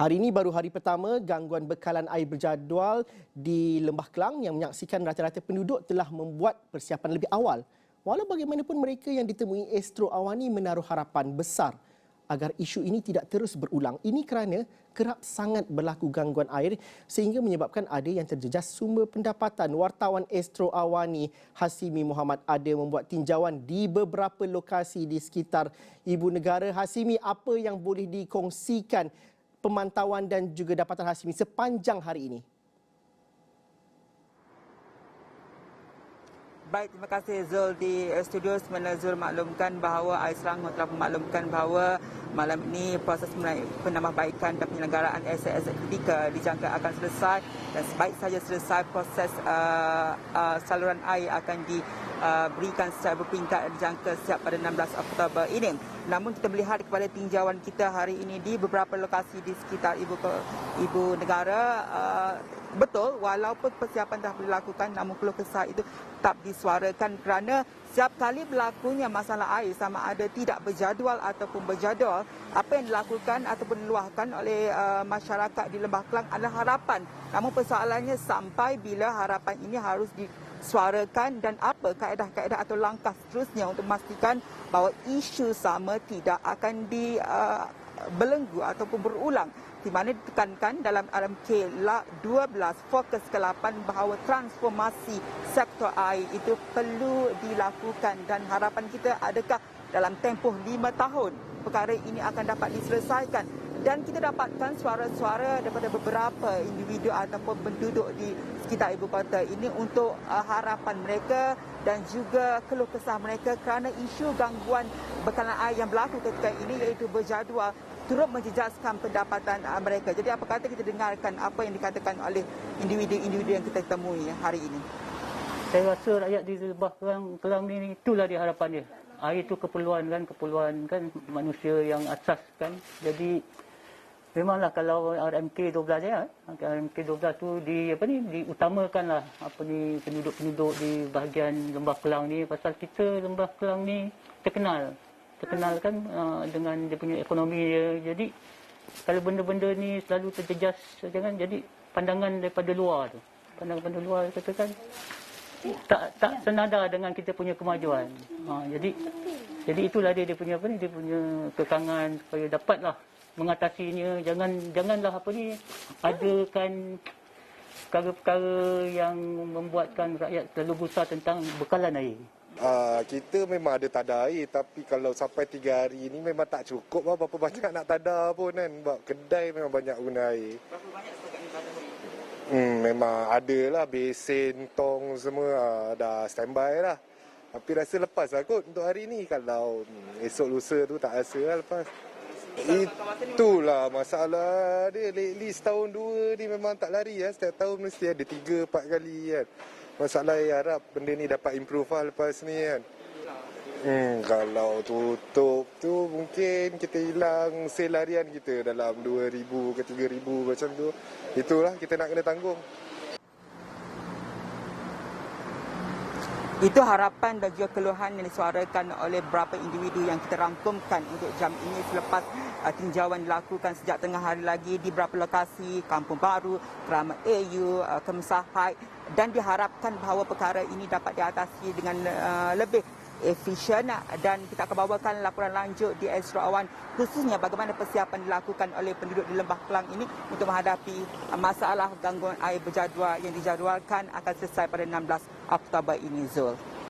Hari ini baru hari pertama gangguan bekalan air berjadual di Lembah Kelang yang menyaksikan rata-rata penduduk telah membuat persiapan lebih awal. Walau bagaimanapun mereka yang ditemui Astro Awani menaruh harapan besar agar isu ini tidak terus berulang. Ini kerana kerap sangat berlaku gangguan air sehingga menyebabkan ada yang terjejas sumber pendapatan. Wartawan Astro Awani Hasimi Muhammad ada membuat tinjauan di beberapa lokasi di sekitar ibu negara. Hasimi, apa yang boleh dikongsikan pemantauan dan juga dapatan Hasimi sepanjang hari ini? Baik, terima kasih Zul. Di studio sebenarnya Zul maklumkan bahawa Air Selangor telah memaklumkan bahawa malam ini proses penambahbaikan dan penyelenggaraan SAS ketika dijangka akan selesai dan sebaik saja selesai proses saluran air akan diberikan secara berperingkat dijangka setiap pada 16 Oktober ini. Namun kita melihat kepada tinjauan kita hari ini di beberapa lokasi di sekitar ibu negara, betul walaupun persiapan telah dilakukan namun keluh kesah itu tak disuarakan kerana setiap kali berlakunya masalah air sama ada tidak berjadual ataupun berjadual, apa yang dilakukan ataupun diluahkan oleh masyarakat di Lembah Kelang adalah harapan. Namun persoalannya sampai bila harapan ini harus disuarakan dan apa kaedah-kaedah atau langkah seterusnya untuk memastikan bahawa isu sama tidak akan dibelenggu ataupun berulang. Di mana ditekankan dalam RMK 12 fokus ke-8 bahawa transformasi sektor air itu perlu dilakukan dan harapan kita adakah dalam tempoh 5 tahun perkara ini akan dapat diselesaikan. Dan kita dapatkan suara-suara daripada beberapa individu ataupun penduduk di sekitar ibu kota ini untuk harapan mereka dan juga keluh kesah mereka kerana isu gangguan bekalan air yang berlaku ketika ini iaitu berjadual turut menjejaskan pendapatan mereka. Jadi apa kata kita dengarkan apa yang dikatakan oleh individu-individu yang kita temui hari ini. Saya rasa rakyat di Lembah Kelang ni itulah dia harapan dia. Air itu keperluan kan manusia yang asas kan. Jadi memanglah kalau RMK 12 ya, RMK 12 tu diutamakanlah penduduk-penduduk di bahagian Lembah Kelang ni pasal kita Lembah Kelang ni terkenal kan dengan dia punya ekonomi dia. Jadi kalau benda-benda ni selalu terjejas jangan jadi pandangan daripada luar tu. Pandangan daripada luar katakan tak senada dengan kita punya kemajuan. Jadi itulah dia punya dia punya kekangan supaya dapatlah mengatasinya. Janganlah adakan perkara-perkara yang membuatkan rakyat terlalu gusar tentang bekalan air. Kita memang ada tada air, tapi kalau sampai 3 hari ni memang tak cukup lah berapa banyak nak tada pun kan. Sebab kedai memang banyak guna air. Berapa banyak setakat ni tada air? Memang ada lah, besen, tong semua dah standby lah. Tapi rasa lepas lah kot untuk hari ni. Kalau esok lusa tu tak rasa lah lepas. Itulah masalah dia. Lately setahun 2 ni memang tak lari lah. Setiap tahun mesti ada 3-4 kali kan. Masalah harap benda ni dapat improve lah lepas ni kan. Kalau tutup tu mungkin kita hilang sale harian kita dalam 2,000 ke 3,000 macam tu. Itulah kita nak kena tanggung. Itu harapan dan juga keluhan yang disuarakan oleh beberapa individu yang kita rangkumkan untuk jam ini selepas tinjauan dilakukan sejak tengah hari lagi di beberapa lokasi, Kampung Baru, Keramat AU, Kemsahai, dan diharapkan bahawa perkara ini dapat diatasi dengan lebih efisien dan kita akan bawakan laporan lanjut di Astro Awan khususnya bagaimana persiapan dilakukan oleh penduduk di Lembah Kelang ini untuk menghadapi masalah gangguan air berjadual yang dijadualkan akan selesai pada 16 Oktober ini, Zul.